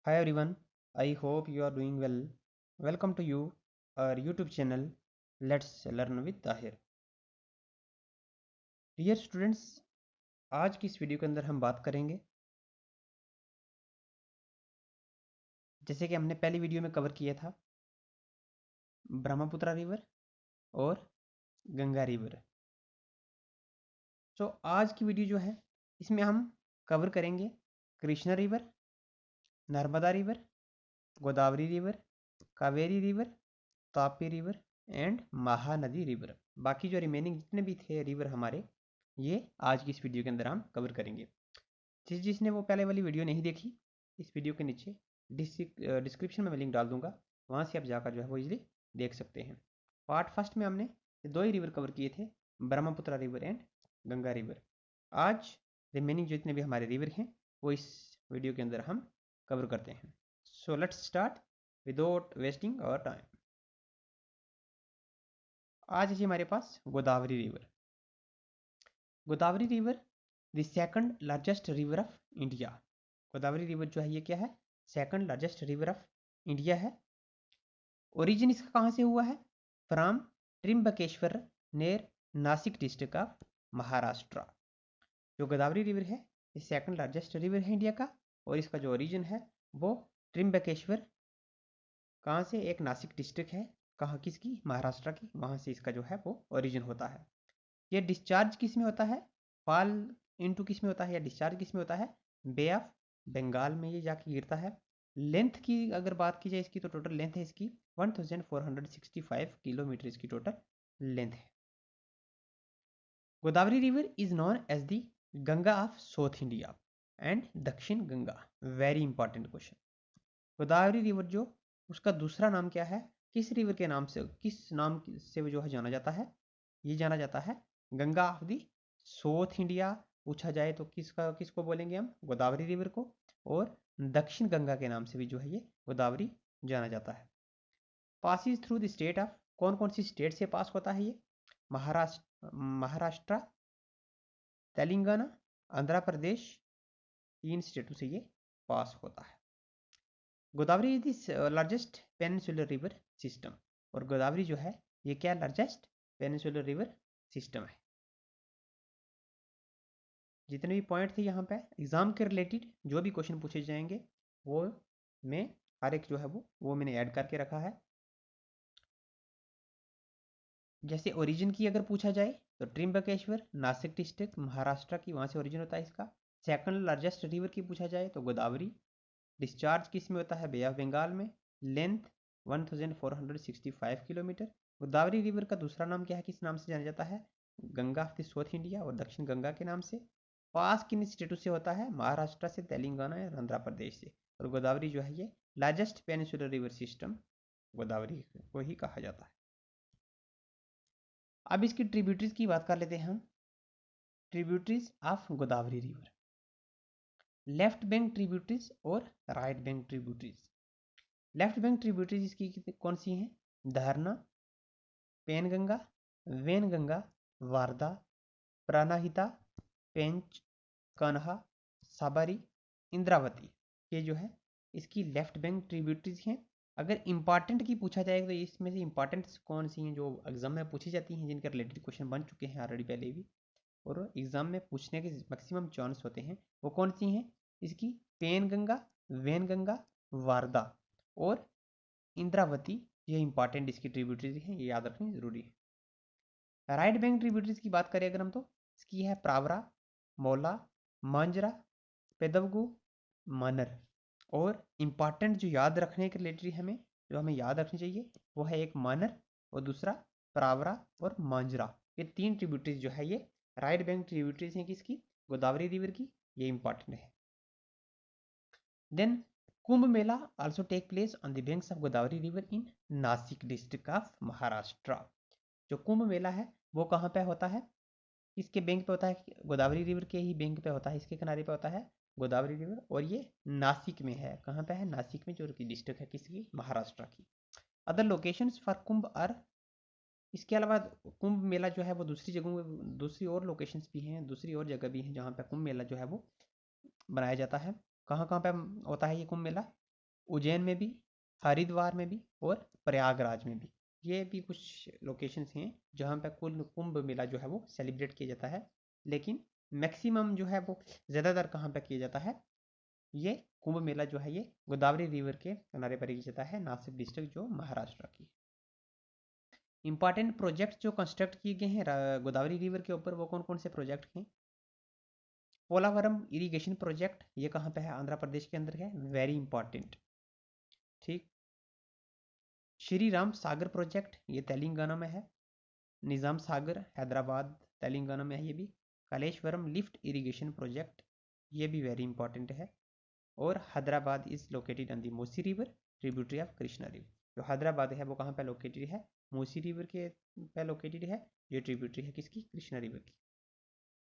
Hi everyone, I hope you are doing well. Welcome to you, our YouTube channel. Let's learn with Tahir. Dear students, आज की इस video के अंदर हम बात करेंगे जैसे कि हमने पहली वीडियो में कवर किया था ब्रह्मपुत्र रिवर और गंगा रिवर। तो आज की वीडियो जो है इसमें हम कवर करेंगे Krishna river, Narmada river, Godavari river, Kaveri river, Tapi river and Mahanadi river. बाकी जो रिमेनिंग जितने भी थे रिवर हमारे, ये आज की इस वीडियो के अंदर हम कवर करेंगे। जिसने वो पहले वाली वीडियो नहीं देखी, इस वीडियो के नीचे डिस्क्रिप्शन में मैं लिंक डाल दूंगा, वहाँ से आप जाकर जो है वो इजीली देख सकते हैं। पार्ट फर्स्ट में हमने दो ही रिवर कवर किए थे, Brahmaputra river and Ganga river. आज रिमेनिंग जितने भी हमारे रिवर हैं वो इस वीडियो के अंदर हम कवर करते हैं। So let's start without wasting our time. आज है जी हमारे पास Godavari river. Godavari river the second largest river of India. Godavari river जो है ये क्या है, second largest river of India है। ओरिजिन इसका कहाँ से हुआ है, from Trimbakeshwar near Nashik district of Maharashtra. जो गोदावरी रिवर है ये सेकंड लार्जेस्ट रिवर है इंडिया का, और इसका जो ओरिजिन है वो त्रिम्बकेश्वर, कहाँ से, एक नासिक डिस्ट्रिक्ट है, कहाँ किसकी, महाराष्ट्र की, वहाँ से इसका जो है वो ओरिजिन होता है। ये डिस्चार्ज किस में होता है, फॉल इनटू किस में होता है या डिस्चार्ज किस में होता है, बे ऑफ बंगाल में ये जाके गिरता है। लेंथ की अगर बात की जाए इसकी, तो टोटल लेंथ है इसकी 1465 किलोमीटर इसकी टोटल लेंथ है। Godavari river is known as the Ganga of South India and Dakshin Ganga. Very important question. Godavari river जो उसका दूसरा नाम क्या है, किस रिवर के नाम से, किस नाम से जो है जाना जाता है, ये जाना जाता है Ganga of the south India. पूछा जाए तो किसको बोलेंगे हम, गोदावरी रिवर को। और दक्षिण गंगा के नाम से भी जो है ये गोदावरी जाना जाता है। Passes through the state of, कौन कौन सी स्टेट से पास होता है ये, महाराष्ट्र, तेलंगाना, आंध्र प्रदेश, तीन स्टेटों से ये पास होता है। Godavari is the largest peninsular river system. और गोदावरी जो है ये क्या, लार्जेस्ट पेनिनसुलर रिवर सिस्टम है। जितने भी पॉइंट थे यहाँ पे एग्जाम के रिलेटेड जो भी क्वेश्चन पूछे जाएंगे वो मैं हर एक जो है वो मैंने ऐड करके रखा है। जैसे ओरिजिन की अगर पूछा जाए तो त्रिम्बकेश्वर, नासिक डिस्ट्रिक्ट, महाराष्ट्र की, वहाँ से ओरिजिन होता है इसका। सेकंड लार्जेस्ट रिवर की पूछा जाए तो गोदावरी। डिस्चार्ज किस में होता है, बे ऑफ बंगाल में। Length 1465 kilometre. गोदावरी रिवर का दूसरा नाम क्या है, किस नाम से जाना जाता है, Ganga of the south India और दक्षिण गंगा के नाम से। पास किन स्टेटों से होता है, महाराष्ट्र से, तेलंगाना और आंध्र प्रदेश से। और गोदावरी जो है ये largest peninsular river system Godavari को ही कहा जाता है। अब इसकी ट्रिब्यूटरीज की बात कर लेते हैं हम। Tributaries of Godavari river, left bank tributaries और right bank tributaries. Left bank tributaries इसकी कौन सी हैं, धारना, पेनगंगा, वेनगंगा, वारदा, प्राणहिता, पेंच, कन्हा, साबरी, इंद्रावती। ये जो है इसकी लेफ्ट बैंक ट्रिब्यूटरीज हैं। अगर इंपॉर्टेंट की पूछा जाएगा तो इसमें से इंपॉर्टेंट कौन सी हैं जो एग्जाम में पूछी जाती हैं, जिनके रिलेटेड क्वेश्चन बन चुके हैं ऑलरेडी पहले भी और एग्जाम में पूछने के मैक्सिमम चांस होते हैं, वो कौन सी हैं, इसकी पेनगंगा, वेनगंगा, वारदा और इंद्रावती। ये इंपॉर्टेंट इसकी ट्रिब्यूटरीज हैं, ये याद रखनी जरूरी है। राइट बैंक ट्रिब्यूटरीज की बात करें अगर हम, तो इसकी है प्रावरा, मौला, मांजरा, पेदवगु, मानर। और इम्पॉर्टेंट जो याद रखने के रिलेटेड हमें, जो हमें याद रखनी चाहिए, वो है एक मानर और दूसरा प्रावरा और मांजरा। ये तीन ट्रिब्यूटरीज जो है ये राइट बैंक ट्रिब्यूटरीज हैं किसकी, गोदावरी रिवर की। ये इंपॉर्टेंट है। Then Kumbh Mela also take place on the banks of Godavari river in Nashik district of Maharashtra. जो कुंभ मेला है वो कहाँ पे होता है, किसके बैंक पे होता है, गोदावरी रिवर के ही बैंक पे होता है, इसके किनारे पे होता है गोदावरी रिवर। और ये नासिक में है, कहाँ पे है, नासिक में, जो की डिस्ट्रिक्ट है किसकी, महाराष्ट्र की। Other locations for Kumbh are, इसके अलावा कुंभ मेला जो है वो दूसरी जगहों, दूसरी और लोकेशंस भी हैं, दूसरी और जगह भी हैं जहाँ पे कुंभ मेला जो है वो बनाया जाता है। कहाँ कहाँ पे होता है ये कुंभ मेला, उज्जैन में भी, हरिद्वार में भी और प्रयागराज में भी। ये भी कुछ लोकेशंस हैं जहाँ पे कुंभ मेला जो है वो सेलिब्रेट किया जाता है। लेकिन मैक्सिमम जो है वो ज़्यादातर कहाँ पे किया जाता है, ये कुंभ मेला जो है ये गोदावरी रिवर के किनारे पर किया जाता है, नासिक डिस्ट्रिक्ट जो महाराष्ट्र की। इंपॉर्टेंट प्रोजेक्ट जो कंस्ट्रक्ट किए गए हैं गोदावरी रिवर के ऊपर, वो कौन कौन से प्रोजेक्ट हैं? पोलावरम इरिगेशन प्रोजेक्ट, ये कहाँ पे है? आंध्र प्रदेश के अंदर है, वेरी इंपॉर्टेंट। ठीक। श्री राम सागर प्रोजेक्ट, ये तेलंगाना में है। निज़ाम सागर हैदराबाद तेलंगाना में है ये भी। कालेश्वरम लिफ्ट इरिगेशन प्रोजेक्ट, ये भी वेरी इंपॉर्टेंट है। और Hyderabad is located on the Musi river, tributary of Krishna river. जो हैदराबाद है वो कहाँ पे लोकेटेड है? मूसी रिवर के पे लोकेटेड है। ये ट्रिब्यूटरी है किसकी? कृष्णा रिवर की।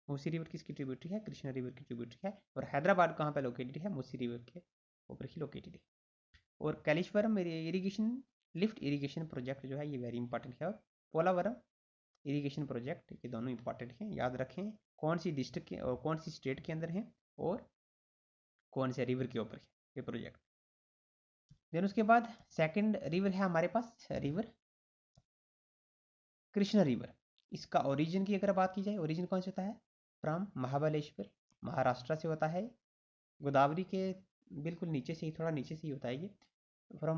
मूसी रिवर किसकी ट्रिब्यूटरी है? कृष्णा रिवर की ट्रिब्यूटरी है। और हैदराबाद कहाँ पे लोकेटेड है? मूसी रिवर के ऊपर ही लोकेटेड है। और कैलेश्वरम इरीगेशन लिफ्ट इरीगेशन प्रोजेक्ट जो है ये वेरी इंपॉर्टेंट है। और पोलावरम इरीगेशन प्रोजेक्ट, ये दोनों इंपॉर्टेंट हैं, याद रखें। कौन सी डिस्ट्रिक्ट के और कौन सी स्टेट के अंदर हैं और कौन से रिवर के ऊपर है ये प्रोजेक्ट। देन उसके बाद सेकंड रिवर है हमारे पास, रिवर कृष्णा रिवर। इसका ओरिजिन की अगर बात की जाए, ओरिजिन कौन से होता है? फ्रॉम महाबलेश्वर, महाराष्ट्र से होता है। गोदावरी के बिल्कुल नीचे से ही, थोड़ा नीचे से ही होता है ये। फ्रॉम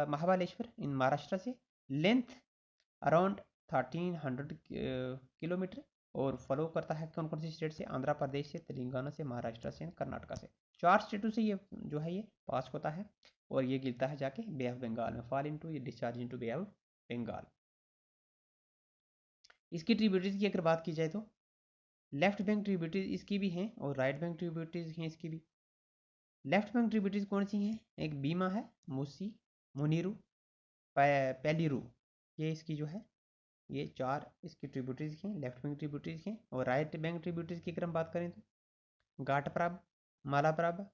महाबलेश्वर इन महाराष्ट्र से। Length around 1300 kilometre. और फॉलो करता है कौन कौन सी स्टेट से? आंध्र प्रदेश से, तेलंगाना से, महाराष्ट्र से, कर्नाटका से। 4 स्टेटों से ये जो है ये पास होता है। और ये गिरता है जाके बे ऑफ बंगाल में, फॉल इनटू, ये discharge into bay of Bengal. इसकी ट्रिब्यूटरीज की अगर बात की जाए तो लेफ्ट बैंक ट्रिब्यूटरीज इसकी भी हैं और राइट बैंक ट्रिब्यूटरीज हैं इसकी भी। लेफ्ट बैंक ट्रिब्यूटरीज कौन सी हैं? एक बीमा है, मूसी, मुनीरू, पेलीरू, ये इसकी जो है ये 4 इसकी ट्रिब्यूटरीज हैं, लेफ्ट बैंक ट्रिब्यूटरीज हैं। और राइट बैंक ट्रिब्यूटरीज की अगर हम बात करें तो घाटप्रभा, मालाप्रभा,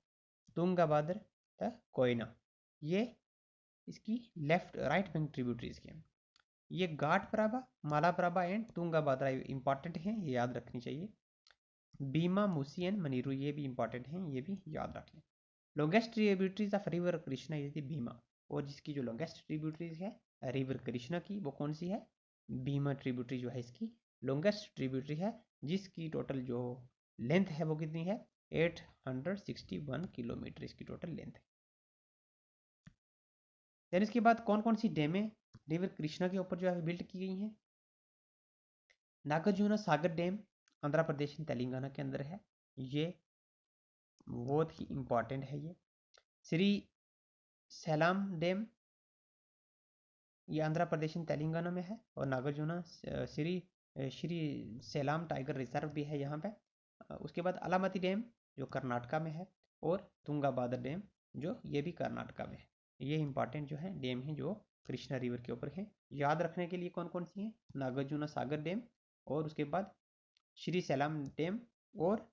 तुंगभद्र तथा कोयना, ये इसकी लेफ्ट राइट बैंक ट्रिब्यूटरीज के। ये घाटप्रभा, मालाप्रभा एंड तुंगभद्रा इंपॉर्टेंट हैं, ये याद रखनी चाहिए। बीमा, मूसी एंड मनीरू, ये भी इंपॉर्टेंट हैं, ये भी याद रखें। Longest tributaries of river Krishna is the Bhima. और जिसकी जो लॉन्गेस्ट ट्रिब्यूटरीज है रिवर कृष्णा की, वो कौन सी है? भीमा ट्रिब्यूटरी जो है इसकी लॉन्गेस्ट ट्रिब्यूटरी है, जिसकी टोटल जो लेंथ है वो कितनी है? 861 किलोमीटर इसकी टोटल लेंथ है। देन इसके बाद कौन कौन सी डैमें रिवर कृष्णा के ऊपर जो है बिल्ड की गई हैं? नागार्जुना सागर डैम आंध्र प्रदेश तेलंगाना के अंदर है, ये बहुत ही इंपॉर्टेंट है। ये श्री सैलाम डैम, ये आंध्र प्रदेश तेलंगाना में है। और नागार्जुना श्री श्री सैलाम टाइगर रिजर्व भी है यहाँ पे। उसके बाद अलामती डैम जो कर्नाटका में है। और तुंगाभद्रा डैम जो ये भी कर्नाटका में है। ये इंपॉर्टेंट जो है डैम है जो कृष्णा रिवर के ऊपर है। याद रखने के लिए कौन कौन सी हैं? नागार्जुना सागर डैम, और उसके बाद श्री सैलाम डैम और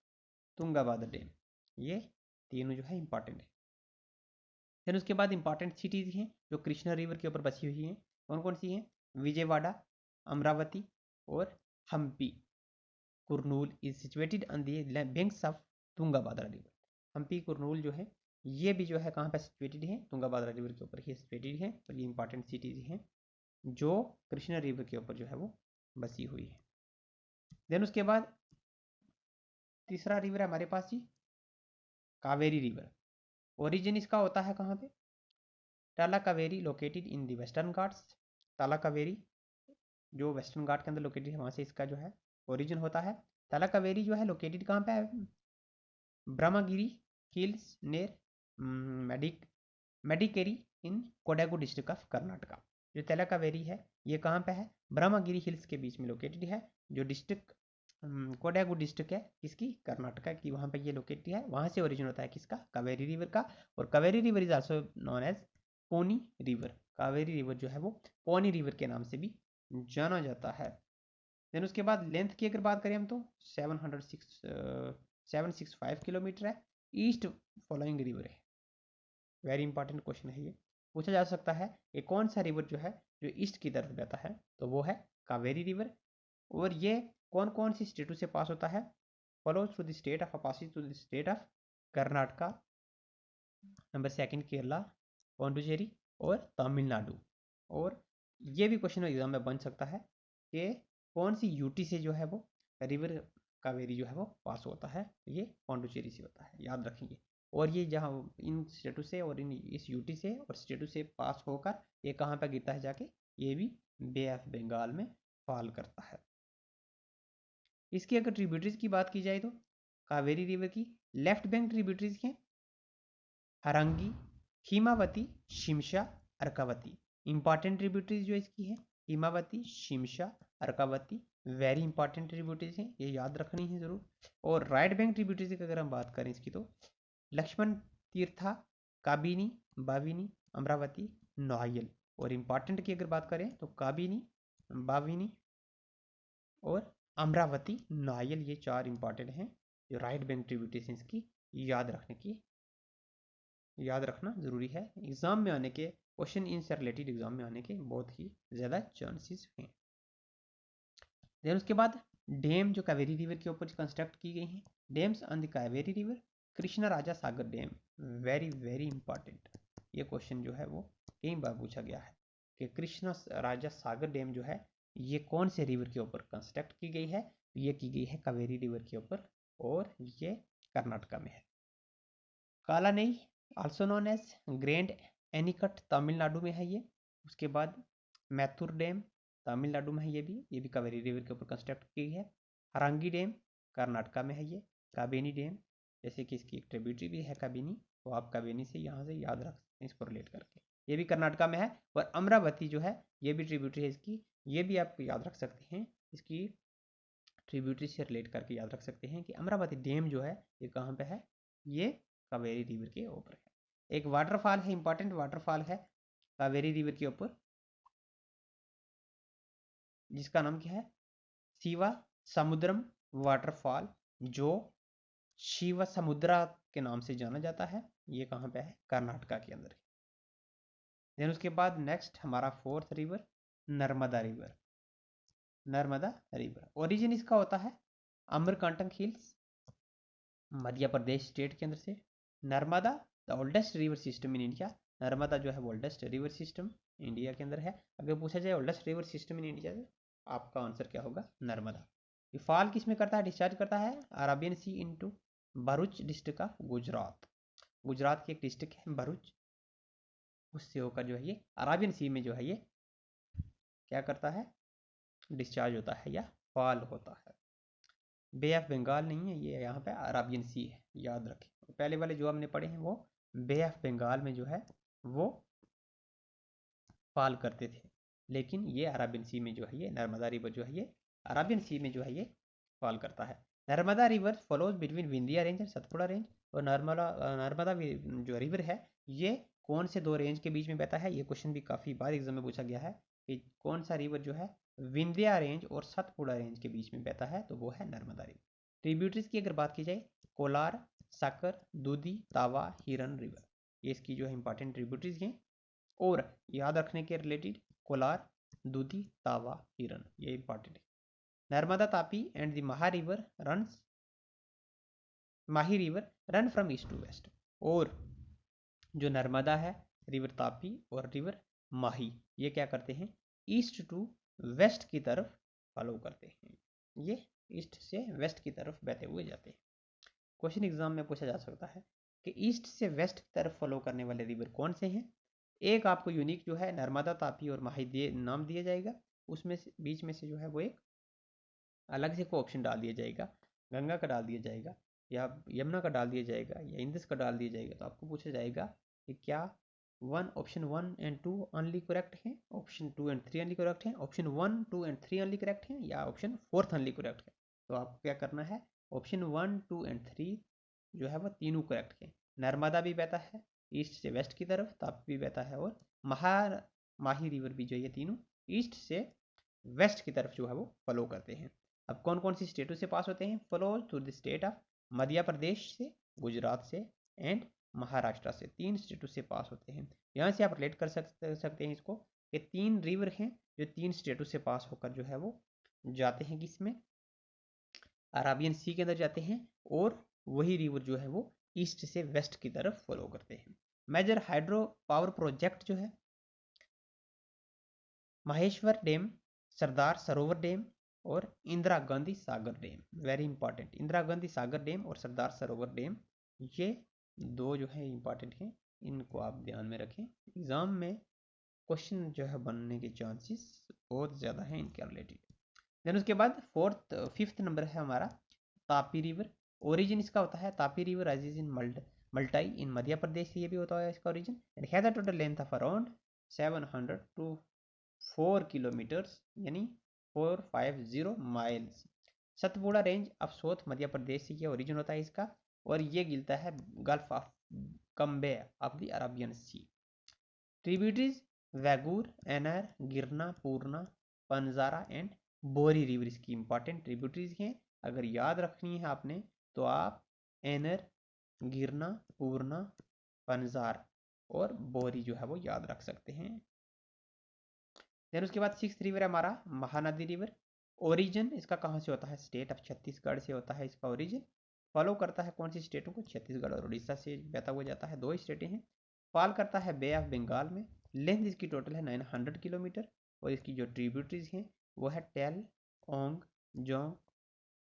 तुंगाभद्रा डैम, ये तीनों जो है इंपॉर्टेंट है। फिर उसके बाद इंपॉर्टेंट सिटीज़ हैं जो कृष्णा रिवर के ऊपर बसी हुई हैं, कौन कौन सी हैं? विजयवाड़ा, अमरावती और Hampi. Kurnool is situated on the banks of Tungabhadra river. Hampi Kurnool जो है ये भी जो है कहाँ पर सिचुएटेड है? तुंगाभद्रा रिवर के ऊपर ही सिचुएटेड है। और ये इंपॉर्टेंट सिटीज़ हैं जो कृष्णा रिवर के ऊपर जो है वो बसी हुई है। देन उसके बाद तीसरा रिवर है हमारे पास ही कावेरी रिवर। ओरिजिन इसका होता है कहाँ पे? टाला Kaveri located in the western Ghats. टाला कावेरी जो वेस्टर्न घाट के अंदर लोकेटेड है, वहाँ से इसका जो है ओरिजिन होता है। टाला कावेरी जो है लोकेटेड कहाँ पे है? Brahmagiri hills Ner Madikeri in Kodagu district of Karnataka. जो टाला कावेरी है ये कहाँ पे है? ब्रह्मगिरी हिल्स के बीच में लोकेटेड है, जो डिस्ट्रिक्ट कोडागु डिस्ट्रिक्ट है किसकी? कर्नाटका की, वहाँ पे ये लोकेटेड है। वहाँ से ओरिजिन होता है किसका? कावेरी रिवर का। और Kaveri river is also known as Ponni river. Kaveri river जो है वो पोनी रिवर के नाम से भी जाना जाता है। देन उसके बाद लेंथ की अगर बात करें हम तो 765 किलोमीटर है। ईस्ट फॉलोइंग रिवर है, वेरी इंपॉर्टेंट क्वेश्चन है ये, पूछा जा सकता है। ये कौन सा रिवर जो है जो ईस्ट की तरफ जाता है? तो वो है कावेरी रिवर। और ये कौन कौन सी स्टेटों से पास होता है? Follow through the state of passing through the state of Karnataka, number second Kerala, Pondicherry और तमिलनाडु। और ये भी क्वेश्चन एग्जाम में बन सकता है कि कौन सी यूटी से जो है वो रिवर कावेरी जो है वो पास होता है, ये पौंडुचेरी से होता है, याद रखेंगे। और ये जहाँ इन स्टेटू से और इन इस यूटी से और स्टेटू से पास होकर ये कहाँ पर गिरता है जाके, ये भी बे ऑफ बंगाल में फॉल करता है। इसकी अगर ट्रिब्यूटरीज की बात की जाए तो कावेरी रिवर की लेफ्ट बैंक ट्रिब्यूटरीज हैं हरंगी, हिमावती, शिमशा, अर्कावती। इंपॉर्टेंट ट्रिब्यूटरीज जो इसकी है Hemavati, Shimsha, Arkavati, very important tributaries हैं, ये याद रखनी है जरूर। और राइट बैंक ट्रिब्यूटरीज की अगर हम बात करें इसकी तो लक्ष्मण तीर्था, काबिनी, बाविनी, अमरावती, नोआयल। और इंपॉर्टेंट की अगर बात करें तो काबिनी, बाविनी और अमरावती, नोआयल, ये चार इंपॉर्टेंट हैं जो राइट बैंक ट्रिब्यूटरीज की याद रखना जरूरी है। एग्जाम में आने के क्वेश्चन इनसे रिलेटेड एग्जाम में आने के बहुत ही ज़्यादा चांसेस हैं। देन उसके बाद डैम जो कावेरी रिवर के ऊपर कंस्ट्रक्ट की गई हैं, dams on the Kaveri river, Krishna Raja Sagar dam, very very important. ये क्वेश्चन जो है वो कई बार पूछा गया है कि कृष्णा राजा सागर डैम जो है ये कौन से रिवर के ऊपर कंस्ट्रक्ट की गई है, ये की गई है कावेरी रिवर के ऊपर और ये कर्नाटका में है। Kallanai also known as Grand Anicut Tamil Nadu में है ये। उसके बाद मैथुर डैम तमिलनाडु में है, ये भी कावेरी रिवर के ऊपर कंस्ट्रक्ट की है। हरंगी डैम कर्नाटका में है ये। काबेनी डैम जैसे कि इसकी एक ट्रिब्यूटरी भी है काबेनी, तो आप काबेनी से यहाँ से याद रख सकते हैं इसको रिलेट करके, ये भी कर्नाटका में है। और अमरावती जो है ये भी ट्रिब्यूटरी है इसकी, ये भी आप याद रख सकते हैं, इसकी ट्रिब्यूटरी से रिलेट करके याद रख सकते हैं कि अमरावती डैम जो है ये कहाँ पे है, ये कावेरी रिवर के ऊपर है। एक वाटरफॉल है, इंपॉर्टेंट वाटरफॉल है कावेरी रिवर के ऊपर, जिसका नाम क्या है, शिवा समुद्रम वाटरफॉल, जो शिव समुद्रा के नाम से जाना जाता है। ये कहाँ पे है, कर्नाटका के अंदर। देन उसके बाद नेक्स्ट हमारा fourth river Narmada river. Narmada river origin इसका होता है अमरकंटक हिल्स, मध्य प्रदेश स्टेट के अंदर से। Narmada the oldest river system in India, Narmada जो है ओल्डेस्ट रिवर सिस्टम इंडिया के अंदर है। अगर पूछा जाए oldest river system in India तो आपका आंसर क्या होगा, नर्मदा। ये फॉल किस में करता है, डिस्चार्ज करता है Arabian sea into Bharuch district of Gujarat. Gujarat की एक डिस्ट्रिक्ट है भरूच, उससे होकर जो है ये अरबियन सी में जो है ये क्या करता है, डिस्चार्ज होता है या फॉल होता है। बे ऑफ बंगाल नहीं है ये, यहाँ पे अरबियन सी है, याद रखें। पहले वाले जो हमने पढ़े हैं वो बे ऑफ बंगाल में जो है वो फॉल करते थे, लेकिन ये अरबियन सी में जो है ये नर्मदा रिवर जो है ये अरबियन सी में जो है ये फॉल करता है। Narmada river follows between Vindhya range and Satpura range. और नर्मदा जो रिवर है ये कौन से दो रेंज के बीच में बहता है, ये क्वेश्चन भी काफ़ी बार एग्जाम में पूछा गया है कि कौन सा रिवर जो है विंध्या रेंज और सतपुड़ा रेंज के बीच में बहता है, तो वो है नर्मदा रिवर। ट्रिब्यूटरीज की अगर बात की जाए कोलार, साकर, दूधी, तावा, हिरन रिवर, ये इसकी जो है इंपॉर्टेंट ट्रिब्यूटरीज हैं। और याद रखने के रिलेटेड कोलार, दूधी, तावा, हिरन, ये इंपॉर्टेंट है। Narmada Tapi and the Mahi river run from east to west. और जो नर्मदा है, रिवर तापी और रिवर माही, ये क्या करते हैं, ईस्ट टू वेस्ट की तरफ फॉलो करते हैं, ये ईस्ट से वेस्ट की तरफ बहते हुए जाते हैं। क्वेश्चन एग्जाम में पूछा जा सकता है कि ईस्ट से वेस्ट की तरफ फॉलो करने वाले रिवर कौन से हैं। एक आपको यूनिक जो है नर्मदा तापी और माही नाम दिया जाएगा, उसमें से बीच में से जो है वो एक अलग से को ऑप्शन डाल दिया जाएगा, गंगा का डाल दिया जाएगा या यमुना का डाल दिया जाएगा या इंदस का डाल दिया जाएगा। तो आपको पूछा जाएगा कि क्या ऑप्शन 1 एंड 2 ओनली करेक्ट है, ऑप्शन 2 एंड 3 ओनली करेक्ट है, ऑप्शन 1, 2 एंड 3 ओनली करेक्ट है, या ऑप्शन 4 ओनली करेक्ट है। तो आपको क्या करना है, ऑप्शन 1, 2 एंड 3 जो है वो तीनों करेक्ट है। नर्मदा भी बहता है ईस्ट से वेस्ट की तरफ, तापी भी बहता है, और माही रिवर भी जो ये तीनों ईस्ट से वेस्ट की तरफ जो है वो फॉलो करते हैं। अब कौन कौन सी स्टेटों से पास होते हैं, follow through the state of Madhya Pradesh से, गुजरात से एंड महाराष्ट्र से, तीन स्टेटों से पास होते हैं। यहाँ से आप रिलेट कर सकते हैं इसको कि तीन रिवर हैं जो तीन स्टेटों से पास होकर जो है वो जाते हैं किसमें, अराबियन सी के अंदर जाते हैं, और वही रिवर जो है वो ईस्ट से वेस्ट की तरफ फॉलो करते हैं। मेजर हाइड्रो पावर प्रोजेक्ट जो है माहेश्वर डैम, सरदार सरोवर डैम और Indira Gandhi Sagar dam. Very important, Indira Gandhi Sagar dam और सरदार सरोवर डैम, ये दो जो है इंपॉर्टेंट हैं, इनको आप ध्यान में रखें। एग्जाम में क्वेश्चन जो है बनने के चांसेस बहुत ज़्यादा हैं इनके रिलेटेड। देन उसके बाद फिफ्थ नंबर है हमारा तापी रिवर। ओरिजिन इसका होता है Tapi river rises in Multai in Madhya Pradesh से, ये भी होता है इसका origin. And has a total length of around 700 to 4 kilometres यानी 450 miles. Satpura range of south Madhya Pradesh से ये ओरिजिन होता है इसका, और ये गिरता है Gulf of Cambay of the Arabian Sea. Tributaries Waghur, Aner, Girna, Purna, Panjhra and Bori river इसकी इंपॉर्टेंट ट्रिब्यूटरीज हैं। अगर याद रखनी है आपने तो आप एनर, गिरना, पूर्णा, पंजार और बोरी जो है वो याद रख सकते हैं। देन उसके बाद सिक्स्थ रिवर है हमारा महानदी रिवर। ओरिजिन इसका कहाँ से होता है? स्टेट ऑफ छत्तीसगढ़ से होता है इसका ओरिजिन। फॉलो करता है कौन सी स्टेटों को? छत्तीसगढ़ और उड़ीसा से बहता हुआ जाता है, दो ही स्टेटें हैं। फॉल करता है बे ऑफ बंगाल में। लेंथ इसकी टोटल है 900 किलोमीटर, और इसकी जो ट्रिब्यूटरीज हैं वो है टेल, ओंग, जोंग,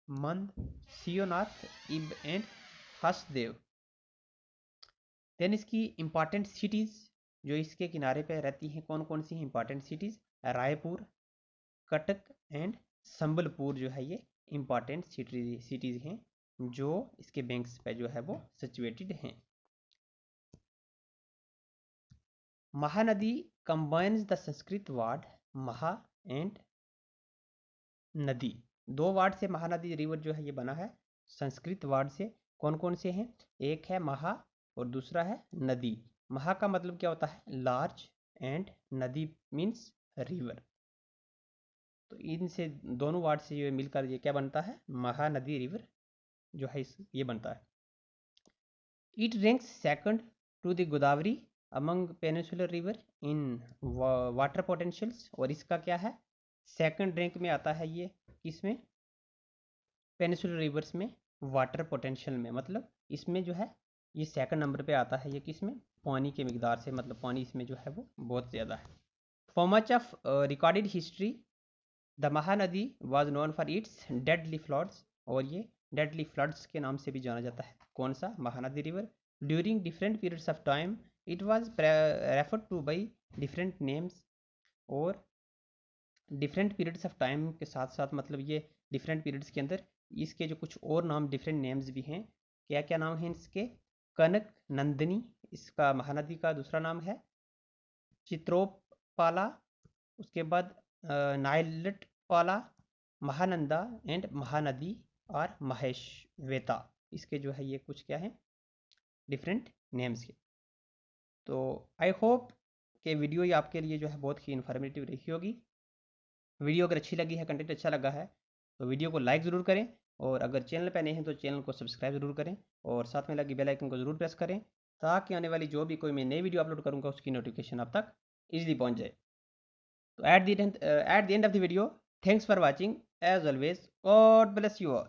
मंद, सियोनाथ, इब एंड हसदेव। देन इसकी इंपॉर्टेंट सिटीज जो इसके किनारे पे रहती हैं कौन कौन सी हैं important cities? Raipur, Cuttack and Sambalpur जो है ये इंपॉर्टेंट सिटीज हैं जो इसके बैंक्स पे जो है वो सिचुएटेड हैं। Mahanadi combines the Sanskrit word महा एंड नदी। दो वर्ड से महानदी रिवर जो है ये बना है संस्कृत वर्ड से। कौन कौन से हैं? एक है महा और दूसरा है नदी। महा का मतलब क्या होता है? लार्ज, एंड नदी मीन्स रिवर। तो इनसे दोनों वर्ड से ये मिलकर ये क्या बनता है? महानदी रिवर जो है ये बनता है। It ranks second to the Godavari among peninsular river in water potentials. और इसका क्या है? सेकंड रैंक में आता है ये किसमें? पेनिनसुलर रिवर्स में वाटर पोटेंशियल में। मतलब इसमें जो है ये सेकंड नंबर पे आता है ये किसमें? पानी के मिकदार से, मतलब पानी इसमें जो है वो बहुत ज़्यादा है। For much of recorded history the Mahanadi was known for its deadly floods. और ये डेडली फ्लड्स के नाम से भी जाना जाता है। कौन सा? Mahanadi river. During different periods of time it was referred two by different names. और डिफरेंट पीरियड्स ऑफ टाइम के साथ साथ मतलब ये डिफरेंट पीरियड्स के अंदर इसके जो कुछ और नाम डिफरेंट नेम्स भी हैं। क्या क्या नाम हैं इसके? कनक नंदिनी इसका महानदी का दूसरा नाम है। चित्रोपाला, उसके बाद नाइलटपाला, महानंदा एंड महानदी और महेशवेता। इसके जो है ये कुछ क्या है डिफरेंट नेम्स के। तो आई होप कि वीडियो ये आपके लिए जो है बहुत ही इन्फॉर्मेटिव रही होगी। वीडियो अगर अच्छी लगी है, कंटेंट अच्छा लगा है तो वीडियो को लाइक ज़रूर करें, और अगर चैनल पर नए हैं तो चैनल को सब्सक्राइब ज़रूर करें, और साथ में लगी बेल आइकन को ज़रूर प्रेस करें ताकि आने वाली जो भी कोई मैं नई वीडियो अपलोड करूँगा उसकी नोटिफिकेशन आप तक ईजिली पहुँच जाए। तो at the end of the video, thanks for watching. As always, God bless you all.